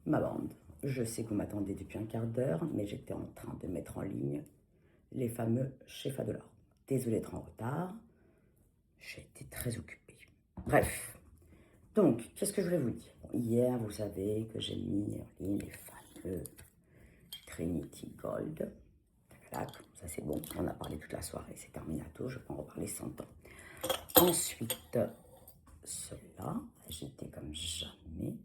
ma bande. Je sais que vous m'attendez depuis un quart d'heure, mais j'étais en train de mettre en ligne les fameux chez Fadolard. Désolée d'être en retard, j'ai été très occupée. Bref, donc, qu'est-ce que je voulais vous dire? Bon, hier, vous savez que j'ai mis en ligne les fameux Trinity Gold. Tac, ça c'est bon, on a parlé toute la soirée, c'est terminato, je peux en reparler 100 ans. Ensuite, ceux-là, agités comme jamais,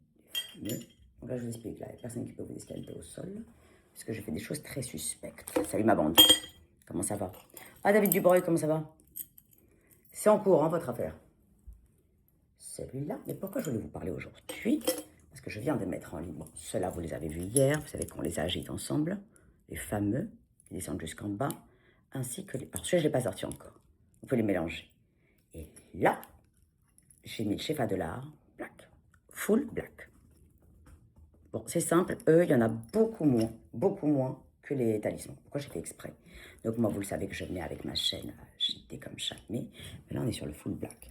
les fameux. Donc là, je vous explique, là, il n'y a personne qui peut vous escalader au sol, parce que je fais des choses très suspectes. Salut ma bande, comment ça va? Ah, David Dubreuil, comment ça va? C'est en cours, hein, votre affaire. Celui-là, mais pourquoi je voulais vous parler aujourd'hui? Parce que je viens de mettre en ligne, bon, ceux-là, vous les avez vus hier, vous savez qu'on les agite ensemble, les fameux, qui descendent jusqu'en bas, ainsi que les... Alors, celui-là, je ne l'ai pas sorti encore, vous pouvez les mélanger. Et là, j'ai mis le chez Fadolard, black, full black. Bon, c'est simple, eux, il y en a beaucoup moins que les talismans. Pourquoi j'ai fait exprès? Donc moi, vous le savez que je mets avec ma chaîne JT comme jamais, mais là, on est sur le full black.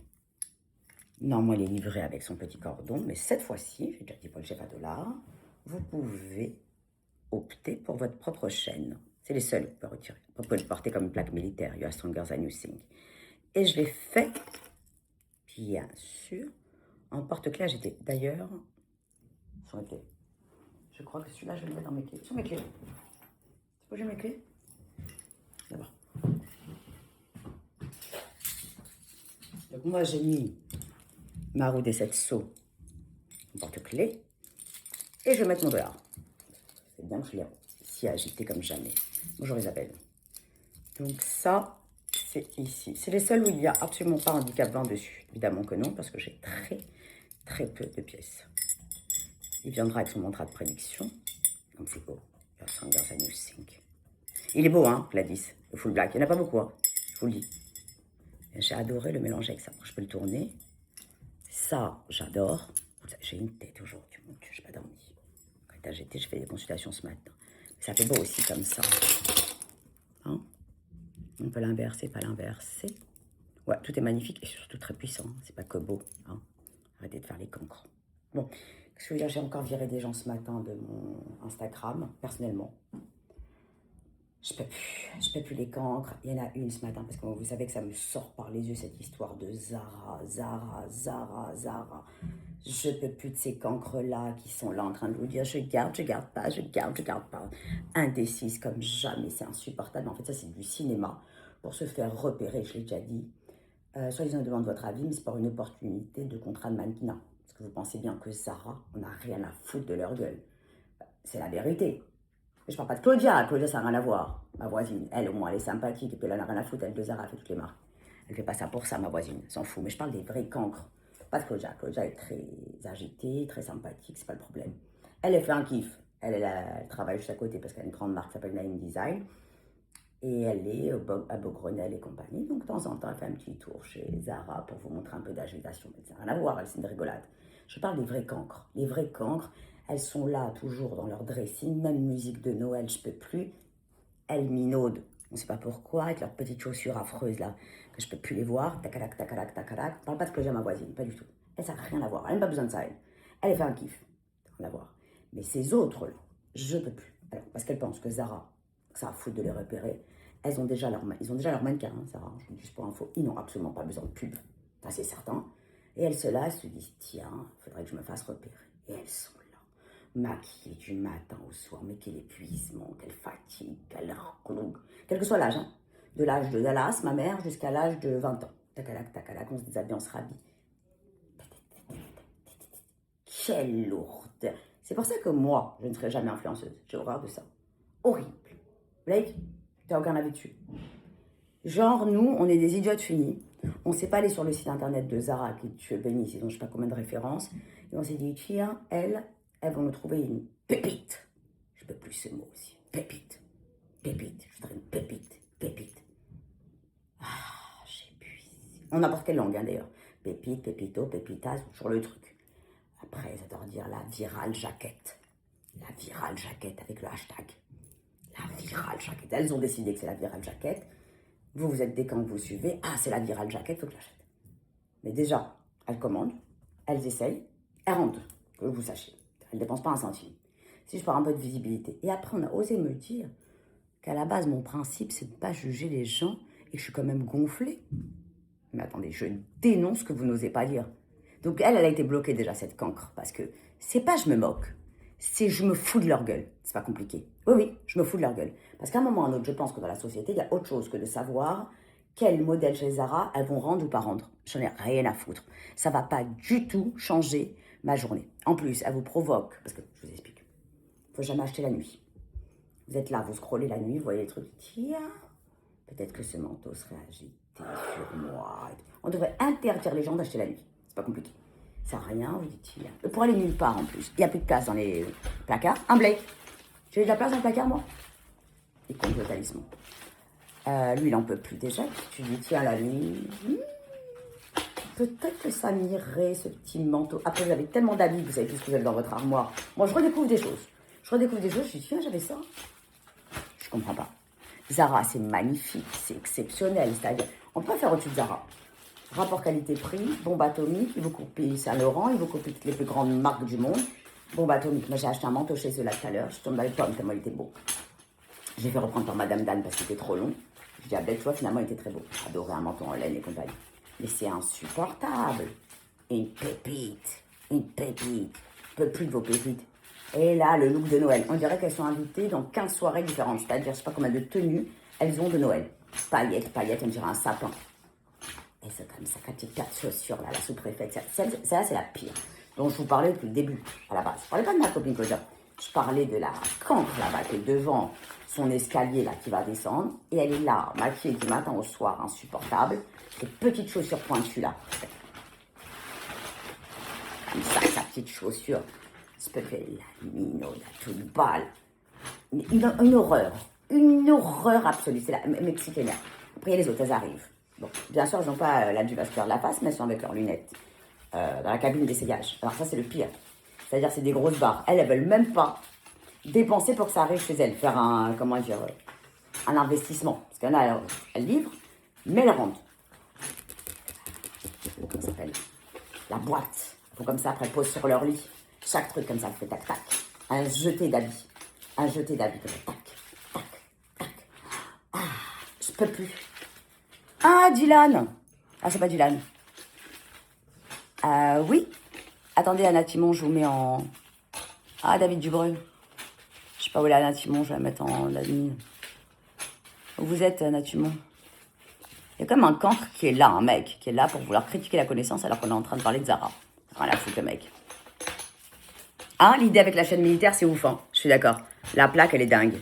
Normalement, il est livré avec son petit cordon, mais cette fois-ci, j'ai déjà dit pour le chef à dollars, vous pouvez opter pour votre propre chaîne. C'est les seuls qui peuvent retirer. Vous pouvez le porter comme une plaque militaire, You are stronger than you think. Et je l'ai fait, bien sûr, en porte-clés AGT. D'ailleurs, sur les clés. Je crois que celui-là, je vais le mettre dans mes clés. Sur mes clés. Tu peux j'ai mes clés? D'abord. Donc moi, j'ai mis ma roue des 7 sauts en porte-clés. Et je vais mettre mon dollar. C'est bien que je l'ai si agité comme jamais. Bonjour Isabelle. Donc ça, c'est ici. C'est les seuls où il n'y a absolument pas handicap blanc dessus. Évidemment que non, parce que j'ai très peu de pièces. Il viendra avec son mantra de prédiction. Comme c'est beau. Your stronger than you think. Il est beau, hein, Gladys, le full black. Il n'y en a pas beaucoup, hein, je vous le dis. J'ai adoré le mélanger avec ça. Je peux le tourner. Ça, j'adore. J'ai une tête aujourd'hui, mon Dieu, je n'ai pas dormi. Quand j'étais, je fais des consultations ce matin. Ça fait beau aussi comme ça. Hein? On peut l'inverser, pas l'inverser. Ouais, tout est magnifique et surtout très puissant. C'est pas que beau. Hein? Arrêtez de faire les cancres. Bon, qu'est-ce que je veux dire? J'ai encore viré des gens ce matin de mon Instagram, personnellement. Je peux plus les cancres. Il y en a une ce matin, parce que vous savez que ça me sort par les yeux, cette histoire de Zara. Je peux plus de ces cancres-là qui sont là en train de vous dire je garde pas. Indécise comme jamais, c'est insupportable. En fait, ça, c'est du cinéma pour se faire repérer, je l'ai déjà dit. Soit ils en demandent votre avis, mais c'est par une opportunité de contrat de mannequinat. Parce que vous pensez bien que Zara, on n'a rien à foutre de leur gueule. C'est la vérité. Mais je parle pas de Claudia. Claudia, ça n'a rien à voir. Ma voisine, elle, au moins, elle est sympathique. Et puis, elle n'a rien à foutre. Elle de Zara, elle fait toutes les marques. Elle fait pas ça pour ça, ma voisine. Elle s'en fout. Mais je parle des vrais cancres. Pas de Claudia. Claudia est très agitée, très sympathique. C'est pas le problème. Elle fait un kiff. Elle travaille juste à côté parce qu'elle a une grande marque qui s'appelle Nine Design. Et elle est à Beaugrenelle et compagnie. Donc, de temps en temps, elle fait un petit tour chez Zara pour vous montrer un peu d'agitation. Mais ça n'a rien à voir. Elle, c'est une rigolade. Je parle des vrais cancres. Les vrais cancres, elles sont là, toujours dans leur dressing, même musique de Noël, je peux plus. Elles minaudent, on ne sait pas pourquoi, avec leurs petites chaussures affreuses là, que je peux plus les voir. Tacalac. Je parle pas de Claudia, ma voisine, pas du tout. Elle, ça n'a rien à voir, elle n'a pas besoin de ça, elle. Elle fait un kiff, rien à voir. Mais ces autres là, je peux plus. Alors, parce qu'elles pensent que Zara, que ça a foutre de les repérer, ils ont déjà leur mannequin, hein, Zara, je vous dis juste pour info, ils n'ont absolument pas besoin de pub, ça c'est certain. Et elles se lassent, se disent, tiens, il faudrait que je me fasse repérer. Et elles sont maquillée du matin au soir, mais quel épuisement, quelle fatigue, quel que soit l'âge, hein. De l'âge de Dallas, ma mère, jusqu'à l'âge de 20 ans. Tacalac, on se déshabille, on se rhabille. Quelle lourde. C'est pour ça que moi, je ne serai jamais influenceuse. J'ai horreur de ça. Horrible. Blake, t'as aucun avis dessus. Genre, nous, on est des idiotes finis. On ne sait pas aller sur le site internet de Zara, qui tue bénisse, ils ont je ne sais pas combien de références. Et on s'est dit, tiens, elles vont nous trouver une pépite. Je peux plus ce mot aussi. Pépite. Je voudrais une pépite. Ah, j'épuise. En n'importe quelle langue, hein, d'ailleurs. Pépite, pépito, pépitas, toujours le truc. Après, ça doit dire la virale jaquette. La virale jaquette avec le hashtag. La virale jaquette. Elles ont décidé que c'est la virale jaquette. Vous êtes des camps que vous suivez. Ah, c'est la virale jaquette, il faut que j'achète. Mais déjà, elles commandent, elles essayent, elles rendent, que vous sachiez. Elles ne dépensent pas un centime. C'est juste pour un peu de visibilité. Et après, on a osé me dire qu'à la base, mon principe, c'est de ne pas juger les gens et que je suis quand même gonflée. Mais attendez, je dénonce ce que vous n'osez pas dire. Donc elle a été bloquée déjà, cette cancre, parce que c'est pas je me moque, c'est je me fous de leur gueule. C'est pas compliqué. Oui, oui, je me fous de leur gueule. Parce qu'à un moment ou à un autre, je pense que dans la société, il y a autre chose que de savoir quel modèle chez Zara elles vont rendre ou pas rendre. J'en ai rien à foutre. Ça va pas du tout changer ma journée. En plus, elle vous provoque, parce que je vous explique, faut jamais acheter la nuit. Vous êtes là, vous scrollez la nuit, vous voyez les trucs, tiens, peut-être que ce manteau serait agité sur moi. On devrait interdire les gens d'acheter la nuit. C'est pas compliqué. Ça n'a rien, vous dites, tiens. Pour aller nulle part en plus. Il n'y a plus de place dans les placards. Un Blake. J'ai de la place dans le placard, moi. Il compte le talisman. Lui, il n'en peut plus déjà. Tu dis, tiens, la nuit. Peut-être que ça m'irait, ce petit manteau. Après, vous avez tellement d'habits, vous savez plus ce que vous avez dans votre armoire. Moi, je redécouvre des choses. Je dis, tiens, j'avais ça. Je comprends pas. Zara, c'est magnifique, c'est exceptionnel. C'est-à-dire, on peut faire au-dessus de Zara. Rapport qualité-prix, bombe atomique, il vous copie Saint-Laurent, il vous copie toutes les plus grandes marques du monde. Bombe atomique. Moi, j'ai acheté un manteau chez eux là tout à l'heure. Je tombe dans les pommes tellement il était beau. J'ai fait reprendre par Madame Dan parce qu'il était trop long. Je dis, ah ben, tu vois, finalement, il était très beau. J'adorais un manteau en laine et compagnie. Mais c'est insupportable. Une pépite. Une pépite. Je peux plus de vos pépites. Et là, le look de Noël. On dirait qu'elles sont invitées dans 15 soirées différentes. C'est-à-dire, je sais pas combien de tenues elles ont de Noël. Paillettes, on dirait un sapin. Et c'est comme ça, quand petite paire de chaussures, là, la sous-préfète. Celle-là, c'est la pire. Dont je vous parlais depuis le début, à la base. Je parlais pas de ma copine Claudia. Je parlais de la cancre, là-bas, qui est devant son escalier, là, qui va descendre. Et elle est là, maquillée du matin au soir, insupportable. Ces petites chaussures pointues, là. Comme ça, sa petite chaussure. Ce peut faire la minaude à toute balle. Une horreur. Une horreur absolue. C'est mes petites nerfs. Après, il y a les autres, elles arrivent. Bon, bien sûr, elles n'ont pas l'abus vasculaire de la face, mais elles sont avec leurs lunettes. Dans la cabine d'essayage. Alors ça, c'est le pire. C'est-à-dire, c'est des grosses barres. Elles veulent même pas dépenser pour que ça arrive chez elles. Faire un, comment dire, un investissement. Parce qu'il y en a, elles livrent, mais elles rendent. Comment ça s'appelle? La boîte. Il faut comme ça, après, elles posent sur leur lit. Chaque truc comme ça, fait tac, tac. Un jeté d'habits. Un jeté d'habits, comme ça, tac, tac, tac. Ah, je peux plus. Ah, Dylan. Ah, c'est pas Dylan. Oui. Attendez, Anna Timon, je vous mets en... Ah, David Dubreuil. Je sais pas où est Anna Timon, je vais la mettre en admin. Où vous êtes, Anna Timon? Il y a comme un cancre qui est là, un mec, qui est là pour vouloir critiquer la connaissance alors qu'on est en train de parler de Zara. Voilà, foutre le mec. Ah, l'idée avec la chaîne militaire, c'est ouf, hein. Je suis d'accord. La plaque, elle est dingue.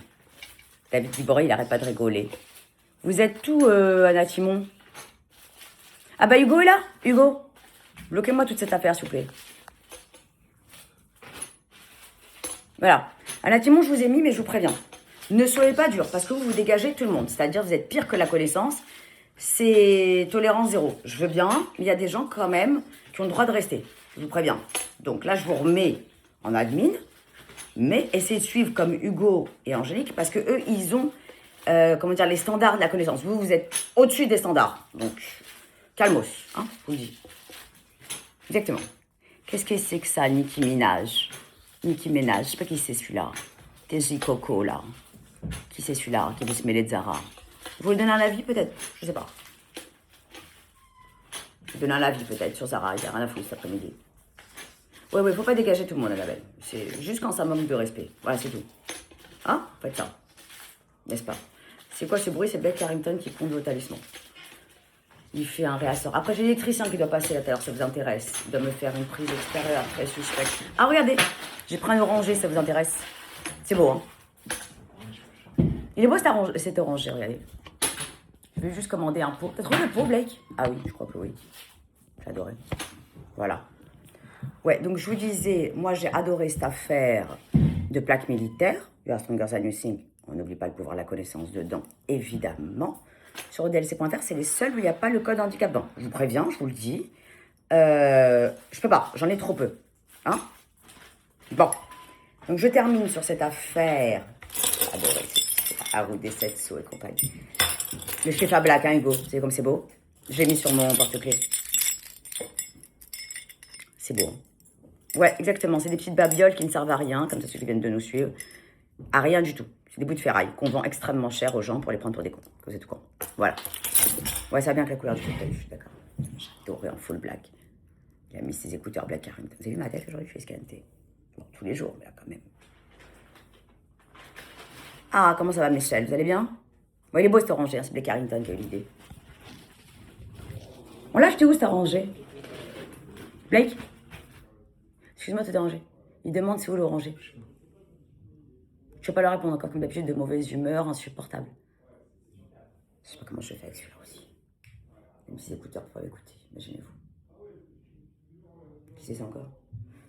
David Dubreuil, il arrête pas de rigoler. Vous êtes où, Anna Timon? Ah bah, Hugo est là. Hugo, bloquez-moi toute cette affaire, s'il vous plaît. Voilà. Anna Timon, je vous ai mis, mais je vous préviens. Ne soyez pas dur, parce que vous dégagez tout le monde. C'est-à-dire, vous êtes pire que la connaissance. C'est tolérance zéro. Je veux bien, mais il y a des gens, quand même, qui ont le droit de rester. Je vous préviens. Donc là, je vous remets en admin. Mais essayez de suivre comme Hugo et Angélique, parce que eux, ils ont, comment dire, les standards de la connaissance. Vous, vous êtes au-dessus des standards. Donc, calmos, hein, je vous le dis. Exactement. Qu'est-ce que c'est que ça, Nicki Minaj? Nicki Minaj, je sais pas qui c'est celui-là. TJ Coco, là. Qui c'est celui-là, qui veut se mêler de Zara? Vous lui donnez un avis, peut-être? Je sais pas. Je donne un avis, peut-être, sur Zara. Il n'y a rien à foutre cet après-midi. Ouais, faut pas dégager tout le monde, Annabelle. C'est juste quand ça manque de respect. Voilà, c'est tout. Hein? Faites ça. N'est-ce pas? C'est quoi ce bruit? C'est Beck Carrington qui compte vos talismans. Il fait un réassort. Après, j'ai l'électricien qui doit passer là tout à l'heure, ça vous intéresse. Il doit me faire une prise extérieure très suspecte. Ah, regardez, j'ai pris un orangé, ça vous intéresse? C'est beau, hein? Il est beau cet orangé, regardez. Je vais juste commander un pot. T'as trouvé le pot, Blake? Ah oui, je crois que oui. J'adorais. Voilà. Ouais, donc je vous disais, moi j'ai adoré cette affaire de plaque militaire. You are stronger than you think. On n'oublie pas le pouvoir de la connaissance dedans, évidemment. Sur ODLC.fr, c'est les seuls où il n'y a pas le code handicap. Bon, je vous préviens, je vous le dis. Je peux pas, j'en ai trop peu. Hein? Bon, donc je termine sur cette affaire. Adoré, c'est à vous des 7 sauts et compagnie. Le chef à black, hein, Hugo. Vous savez comme c'est beau? Je l'ai mis sur mon porte-clés. C'est beau, hein? Ouais, exactement. C'est des petites babioles qui ne servent à rien, comme ça ceux qui viennent de nous suivre. À rien du tout. C'est des bouts de ferraille qu'on vend extrêmement cher aux gens pour les prendre pour des cons. C'est tout con. Voilà. Ouais, ça va bien avec la couleur du fauteuil, je suis d'accord. J'ai adoré en full black. Il a mis ses écouteurs Black Carrington. Vous avez vu ma tête aujourd'hui? Je suis escanté. Bon, tous les jours, mais là quand même. Ah, comment ça va, Michel? Vous allez bien? Bon, il est beau cet orangé, hein, c'est Black Carrington qui a eu l'idée. On l'a acheté où cet orangé? Blake? Excuse-moi de te déranger. Il demande c'est où l'oranger. Je ne vais pas leur répondre encore, comme d'habitude, de mauvaise humeur, insupportable. Je sais pas comment je fais avec celui-là aussi. Même si écouteurs pour l'écouter, imaginez-vous. Qui c'est ça encore?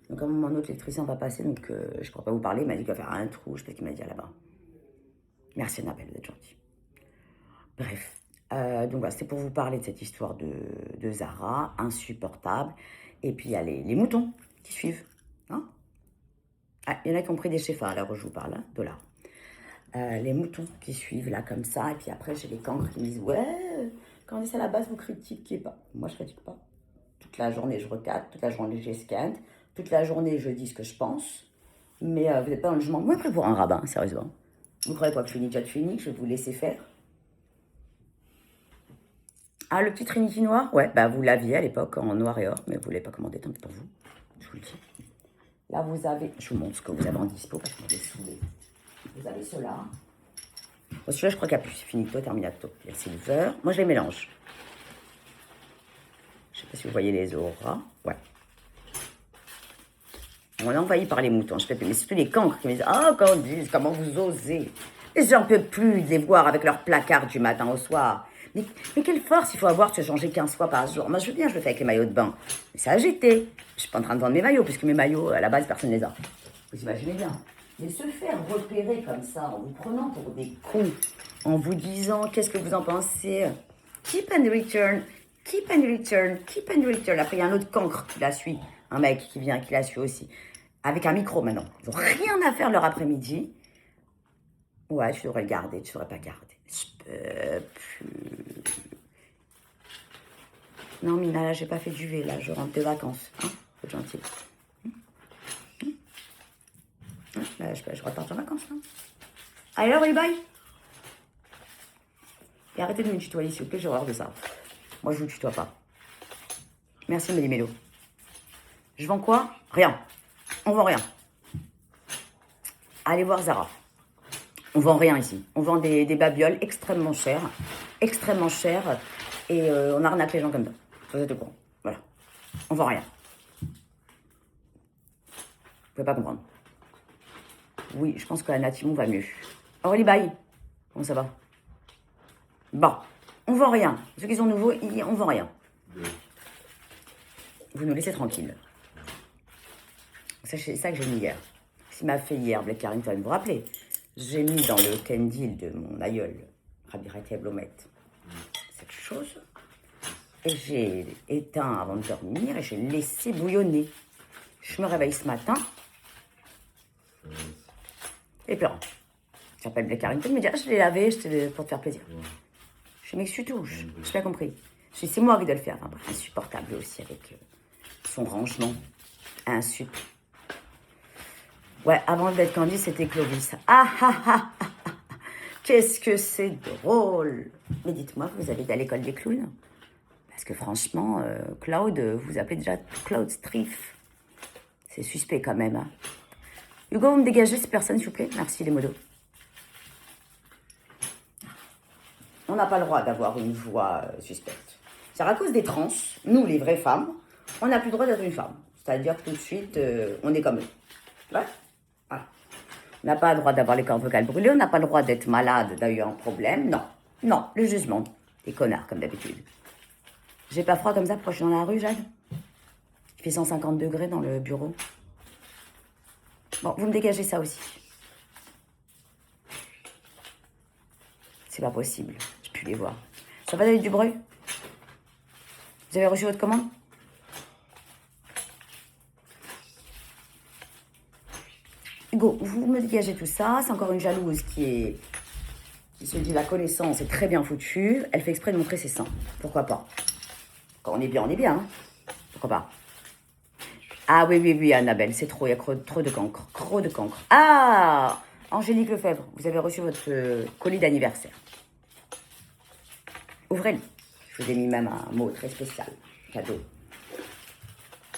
Donc à un moment, notre électricien va passer, donc je ne pourrais pas vous parler. Il m'a dit qu'il va faire un trou, je sais pas ce qu'il m'a dit là-bas. Merci Annabelle, vous êtes gentil. Bref, donc voilà, c'était pour vous parler de cette histoire de Zara, insupportable. Et puis il y a les moutons qui suivent. Hein, ah, il y en a qui ont pris des chefas, alors où je vous parle, hein, dollars. Les moutons qui suivent là comme ça. Et puis après, j'ai les cancres qui me disent ouais, quand on est à la base, vous critiquez pas. Moi, je critique pas. Toute la journée, je recadre. Toute la journée, j'escante. Toute la journée, je dis ce que je pense. Mais vous n'êtes pas dans le jugement. Moi, après, pour un rabbin, sérieusement. Vous croyez quoi, que je suis une idiote fini, que je vais vous laisser faire? Ah, le petit Trinity noir? Ouais, bah vous l'aviez à l'époque en noir et or, mais vous ne l'avez pas commandé, tant pis pour vous. Je vous le dis. Là, vous avez... Je vous montre ce que vous avez en dispo, parce que je vais saouler. Vous avez ceux-là. Bon, celui-là, je crois qu'il n'y a plus. C'est finito, terminato. Il y a le silver. Moi, je les mélange. Je ne sais pas si vous voyez les auras. Ouais. On est envahi par les moutons, je fais plus. Mais surtout les cancres qui me disent « Ah, Candice, comment vous osez ?» Et j'en peux plus de les voir avec leur placard du matin au soir. Mais quelle force il faut avoir de se changer 15 fois par jour. Moi, je veux bien, je le fais avec les maillots de bain. Mais c'est à jeter. Je suis pas en train de vendre mes maillots, puisque mes maillots, à la base, personne ne les a. Vous imaginez bien. Mais se faire repérer comme ça, en vous prenant pour des cons, en vous disant « Qu'est-ce que vous en pensez ?» Keep and return, keep and return, keep and return. Après, il y a un autre cancre qui la suit. Un mec qui vient, qui la suit aussi. Avec un micro maintenant. Ils n'ont rien à faire leur après-midi. Ouais, tu devrais le garder, tu devrais pas garder. Je peux plus. Non, Mina, là, j'ai pas fait du V, là, je rentre de vacances. Hein, faut être gentil. Là, je repars en vacances, là. Allez, là, bye. Et arrêtez de me tutoyer, s'il vous plaît, j'ai horreur de ça. Moi, je vous tutoie pas. Merci, Méli-Mélo. Je vends quoi? Rien. On vend rien. Allez voir Zara. On vend rien ici. On vend des babioles extrêmement chères. Extrêmement chères. Et on arnaque les gens comme ça. Vous êtes au courant. Voilà. On vend rien. Vous pouvez pas comprendre. Oui, je pense que la Natimon va mieux. Aurélie, bye. Comment ça va? Bon. On vend rien. Ceux qui sont nouveaux, on vend rien. Vous nous laissez tranquille. C'est ça que j'ai mis hier. Ce m'a fait hier, Black Carrington, vous vous rappelez? J'ai mis dans le candle de mon aïeul, Rabbi Ratia Blomet, cette chose. Et j'ai éteint avant de dormir et j'ai laissé bouillonner. Je me réveille ce matin. Et pleurant. J'appelle Black Carrington, il me dit ah, je l'ai lavé pour te faire plaisir. Je m'excuse tout, je n'ai pas compris. Je dis c'est moi qui dois le faire. Enfin, bref, insupportable aussi avec son rangement. Insupportable. Ouais, avant d'être Candice, c'était Clovis. Ah ah ah ah ah. Qu'est-ce que c'est drôle. Mais dites-moi, vous allez à l'école des clowns? Parce que franchement, Claude, vous appelez déjà Claude Striff. C'est suspect quand même. Hein. Hugo, vous me dégagez ces personnes, s'il vous plaît? Merci les modos. On n'a pas le droit d'avoir une voix suspecte. C'est à cause des trans, nous les vraies femmes, on n'a plus le droit d'être une femme. C'est-à-dire que tout de suite, on est comme eux. Ouais. Voilà. On n'a pas le droit d'avoir les cordes vocales brûlées, on n'a pas le droit d'être malade, d'avoir un problème. Non, non, le jugement. Des connards, comme d'habitude. J'ai pas froid comme ça, proche dans la rue, Jade? Il fait 150 degrés dans le bureau. Bon, vous me dégagez ça aussi. C'est pas possible, j'ai pu les voir. Ça va, David Dubreuil? Vous avez reçu votre commande? Hugo, vous me dégagez tout ça. C'est encore une jalouse qui se dit la connaissance est très bien foutue. Elle fait exprès de montrer ses seins. Pourquoi pas? Quand on est bien, hein. Pourquoi pas? Ah oui, oui, oui, Annabelle, c'est trop, il y a trop de cancre. Trop de cancre. Ah, Angélique Lefebvre, vous avez reçu votre colis d'anniversaire. Ouvrez-le. Je vous ai mis même un mot très spécial. Cadeau.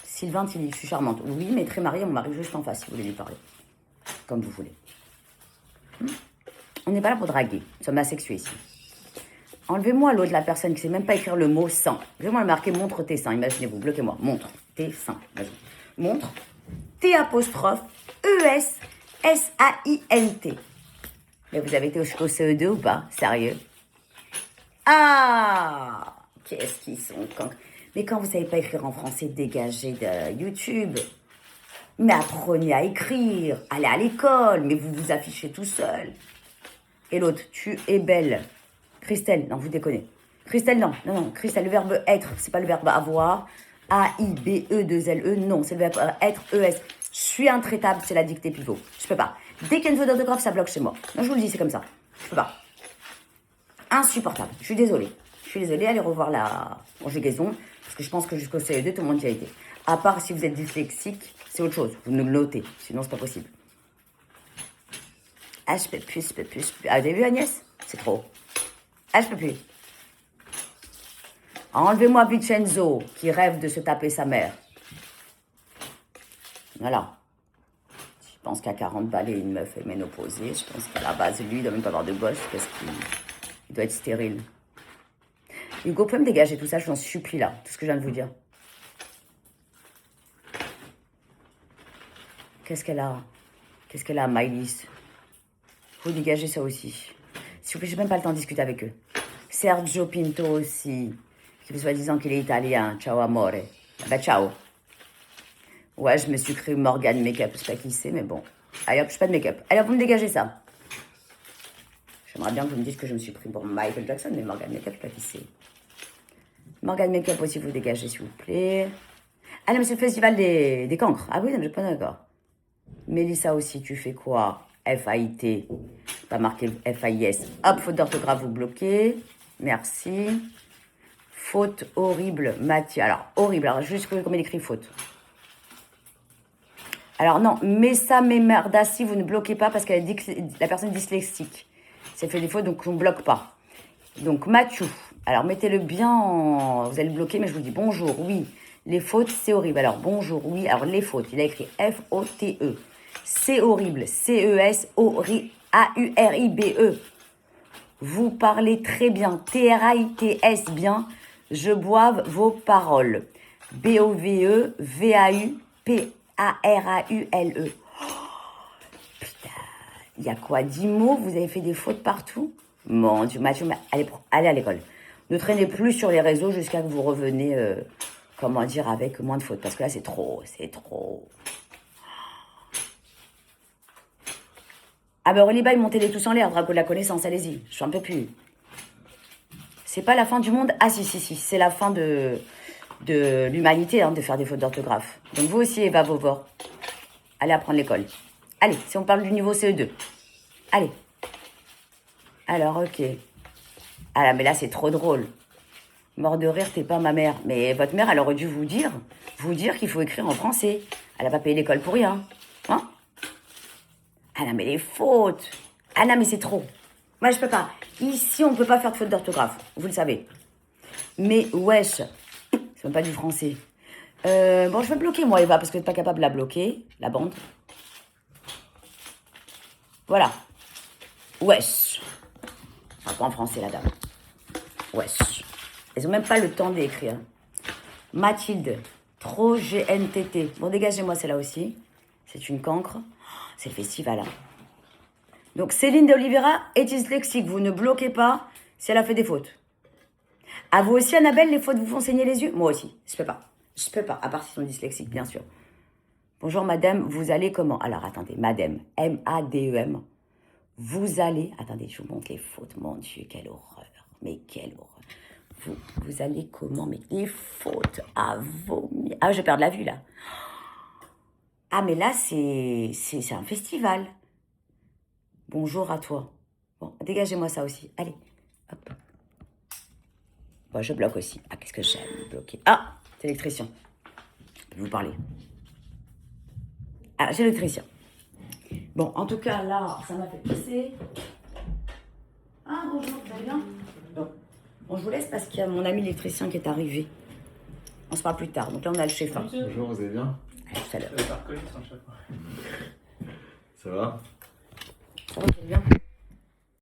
Sylvain Tilly, je suis charmante. Oui, mais très mariée, mon mari juste en face, si vous voulez lui parler. Comme vous voulez. On n'est pas là pour draguer. Nous sommes asexués ici. Enlevez-moi l'eau de la personne qui ne sait même pas écrire le mot sang. Enlevez-moi le marqué montre tes seins. Imaginez-vous, bloquez-moi. Montre tes seins. Vas-y. Montre T apostrophe E-S S-A-I-N-T. Mais vous avez été au CE2 ou pas? Sérieux? Ah, qu'est-ce qu'ils sont Mais quand vous ne savez pas écrire en français, dégagez de YouTube. Mais apprenez à écrire. Allez à l'école. Mais vous vous affichez tout seul. Et l'autre, tu es belle. Christelle, non, vous déconnez. Christelle, non, non, non. Christelle, le verbe être, c'est pas le verbe avoir. A-I-B-E-2-L-E, non, c'est le verbe être, E-S. Je suis intraitable, c'est la dictée pivot. Je peux pas. Dès qu'il y a une faute d'orthographe, ça bloque chez moi. Non, je vous le dis, c'est comme ça. Je peux pas. Insupportable. Je suis désolée. Je suis désolée, allez revoir la conjugaison, parce que je pense que jusqu'au CE2, tout le monde y a été. À part si vous êtes dyslexique, c'est autre chose. Vous nous le notez, sinon c'est pas possible. Ah, je peux plus. Ah, vous avez vu Agnès? C'est trop. Ah, je peux plus. Enlevez-moi Vincenzo, qui rêve de se taper sa mère. Voilà. Je pense qu'à 40 balais, une meuf est ménopausée. Je pense qu'à la base, lui, il doit même pas avoir de gosse, parce qu'il doit être stérile. Hugo, vous pouvez me dégager tout ça, je vous en supplie là, tout ce que je viens de vous dire. Qu'est-ce qu'elle a, Maïlis? Vous dégagez ça aussi. S'il vous plaît, j'ai même pas le temps de discuter avec eux. Sergio Pinto aussi, qui vous soi-disant qu'il est italien. Ciao amore. Bah ciao. Ouais, je me suis cru Morgan Makeup, je sais pas qui c'est, mais bon. Allez hop, je suis pas de make-up. Allez hop, vous me dégagez ça. J'aimerais bien que vous me disiez que je me suis pris pour Michael Jackson, mais Morgan Makeup, je sais pas qui c'est. Morgan Makeup aussi, vous dégagez, s'il vous plaît. Ah non, mais c'est le festival des cancres. Ah oui, non, mais je suis pas d'accord. Mélissa aussi, tu fais quoi? F-A-I-T. Pas marqué F-A-I-S. Hop, faute d'orthographe, vous bloquez. Merci. Faute horrible, Mathieu. Alors, horrible. Alors, juste comme il écrit faute. Alors, non, Messa Memerdassi, vous ne bloquez pas parce qu'elle dit que la personne est dyslexique. C'est fait des fautes, donc on ne bloque pas. Donc, Mathieu. Alors, mettez-le bien en... Vous allez le bloquer, mais je vous dis bonjour, oui. Les fautes, c'est horrible. Alors, bonjour, oui. Alors, les fautes, il a écrit F-O-T-E. C'est horrible. C-E-S-A-U-R-I-B-E. Vous parlez très bien. T-R-A-I-T-S bien. Je boive vos paroles. B-O-V-E, V-A-U-P-A-R-A-U-L-E. Oh, putain. Il y a quoi? 10 mots? Vous avez fait des fautes partout? Mon Dieu, Mathieu, allez à l'école. Ne traînez plus sur les réseaux jusqu'à que vous revenez, comment dire, avec moins de fautes. Parce que là, c'est trop, c'est trop. Ah ben, Reliba, montez-les tous en l'air, drapeau de la connaissance, allez-y. Je suis un peu plus. C'est pas la fin du monde. Ah si, c'est la fin de l'humanité, hein, de faire des fautes d'orthographe. Donc vous aussi, Eva Vauvor, allez apprendre l'école. Allez, si on parle du niveau CE2. Allez. Alors, ok. Ah là, mais là, c'est trop drôle. Mort de rire, t'es pas ma mère. Mais votre mère, elle aurait dû vous dire qu'il faut écrire en français. Elle a pas payé l'école pour rien. Hein? Ah non, mais les fautes. Ah non, mais c'est trop. Moi, je peux pas. Ici, on peut pas faire de faute d'orthographe. Vous le savez. Mais wesh, c'est même pas du français. Bon, je vais bloquer, moi, Eva, parce que je n'êtes pas capable de la bloquer, la bande. Voilà. Wesh. Enfin, pas en français, la dame. Wesh. Ils ont même pas le temps d'écrire. Mathilde. Trop GNTT. Bon, dégagez-moi celle-là aussi. C'est une cancre. C'est le festival, hein. Donc, Céline de Oliveira est dyslexique. Vous ne bloquez pas si elle a fait des fautes. À vous aussi, Annabelle, les fautes vous font saigner les yeux? Moi aussi. Je peux pas. Je peux pas. À part s'ils sont dyslexiques, bien sûr. Bonjour, madame. Vous allez comment? Alors, attendez. Madame. M-A-D-E-M. Vous allez... Attendez, je vous montre les fautes. Mon Dieu, quelle horreur. Mais quelle horreur. Vous allez comment? Mais des fautes à vomir. Ah, je perds de la vue, là. Ah, mais là, c'est un festival. Bonjour à toi. Bon, dégagez-moi ça aussi. Allez, hop. Bon, je bloque aussi. Ah, qu'est-ce que j'aime bloquer. Ah, c'est l'électricien. Je peux vous parler. Ah, j'ai l'électricien. Bon, en tout cas, là, ça m'a fait passer. Ah, bonjour, vous allez bien? Bon, je vous laisse parce qu'il y a mon ami l'électricien qui est arrivé. On se parle plus tard. Donc là, on a le chef. Hein. Bonjour, vous allez bien? À tout à l'heure. Ça va? Ça va, vous allez bien?